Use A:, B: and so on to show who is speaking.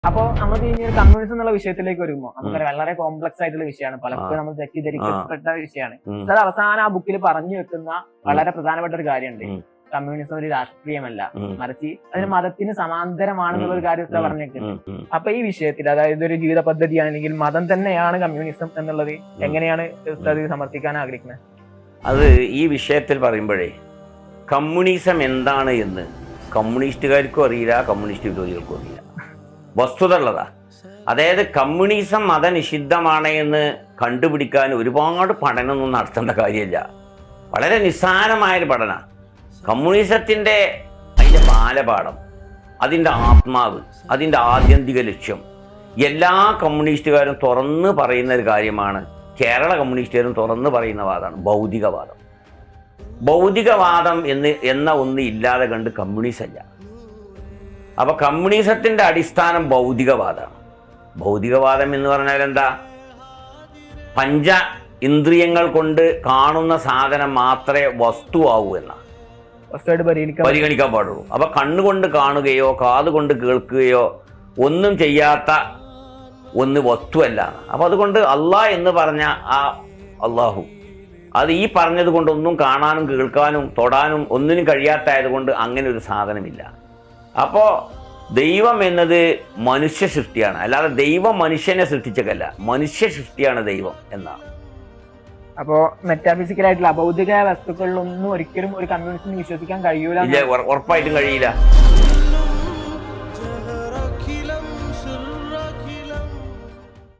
A: അപ്പോൾ നമ്മൾ ഈ കമ്മ്യൂണിസം എന്നുള്ള വിഷയത്തിലേക്ക് വരുമ്പോൾ നമുക്ക് വളരെ കോംപ്ലക്സ് ആയിട്ടുള്ള വിഷയമാണ്. പലപ്പോഴും നമ്മൾ തെറ്റിദ്ധരിക്കപ്പെട്ട വിഷയമാണ്. അത് അവസാനം ആ ബുക്കിൽ പറഞ്ഞു വെക്കുന്ന വളരെ പ്രധാനപ്പെട്ട ഒരു കാര്യമുണ്ട്. കമ്മ്യൂണിസം ഒരു രാഷ്ട്രീയമല്ല, മറിച്ച് അതിന് മതത്തിന് സമാന്തരമാണെന്നുള്ള ഒരു കാര്യം ഉസ്താദ് പറഞ്ഞേക്കുന്നത്. അപ്പൊ ഈ വിഷയത്തിൽ, അതായത് ഒരു ജീവിത പദ്ധതിയാണെങ്കിൽ മതം തന്നെയാണ് കമ്മ്യൂണിസം എന്നുള്ളത് എങ്ങനെയാണ് ഉസ്താദ് സമർത്ഥിക്കാൻ ആഗ്രഹിക്കുന്നത്?
B: അത് ഈ വിഷയത്തിൽ പറയുമ്പോഴേ കമ്മ്യൂണിസം എന്താണ് എന്ന് കമ്മ്യൂണിസ്റ്റുകാർക്കും അറിയില്ല, കമ്മ്യൂണിസ്റ്റ് വിരോധികൾക്കും അറിയില്ല. വസ്തുത ഉള്ളതാ. അതായത് കമ്മ്യൂണിസം മതനിഷിദ്ധമാണ് എന്ന് കണ്ടുപിടിക്കാൻ ഒരുപാട് പഠനമൊന്നും നടത്തേണ്ട കാര്യമില്ല. വളരെ നിസ്സാരമായൊരു പഠന. കമ്മ്യൂണിസത്തിൻ്റെ അതിൻ്റെ ബാലപാഠം, അതിൻ്റെ ആത്മാവ്, അതിൻ്റെ ആത്യന്തിക ലക്ഷ്യം എല്ലാ കമ്മ്യൂണിസ്റ്റുകാരും തുറന്ന് പറയുന്ന ഒരു കാര്യമാണ്. കേരള കമ്മ്യൂണിസ്റ്റുകാരും തുറന്ന് പറയുന്ന വാദമാണ് ഭൗതികവാദം. ഭൗതികവാദം എന്ന ഒന്ന് ഇല്ലാതെ കണ്ട് കമ്മ്യൂണിസം അല്ല. അപ്പോൾ കമ്മ്യൂണിസത്തിൻ്റെ അടിസ്ഥാനം ഭൗതികവാദമാണ്. ഭൗതികവാദം എന്ന് പറഞ്ഞാൽ എന്താ? പഞ്ച ഇന്ദ്രിയങ്ങൾ കൊണ്ട് കാണുന്ന സാധനം മാത്രമേ വസ്തുവാകൂ എന്നാണ്, പരിഗണിക്കാൻ പാടുള്ളൂ. അപ്പോൾ കണ്ണുകൊണ്ട് കാണുകയോ കാതുകൊണ്ട് കേൾക്കുകയോ ഒന്നും ചെയ്യാത്ത ഒന്ന് വസ്തുവല്ല. അപ്പോൾ അതുകൊണ്ട് അള്ളാഹ് എന്ന് പറഞ്ഞ ആ അള്ളാഹു, അത് ഈ പറഞ്ഞത് കൊണ്ട് ഒന്നും കാണാനും കേൾക്കാനും തൊടാനും ഒന്നിനും കഴിയാത്തതായതുകൊണ്ട് അങ്ങനെ ഒരു സാധനമില്ല. അപ്പോൾ ദൈവം എന്നത് മനുഷ്യ സൃഷ്ടിയാണ്, അല്ലാതെ ദൈവം മനുഷ്യനെ സൃഷ്ടിച്ചതല്ല. മനുഷ്യ സൃഷ്ടിയാണ് ദൈവം എന്നാണ്.
A: അപ്പോൾ മെറ്റാഫിസിക്കലായിട്ടുള്ള അഭൗതിക വസ്തുക്കളിലൊന്നും ഒരിക്കലും ഒരു കമ്മ്യൂണിസ്റ്റിന് വിശ്വസിക്കാൻ കഴിയൂല.
B: ഉറപ്പായിട്ടും കഴിയില്ല.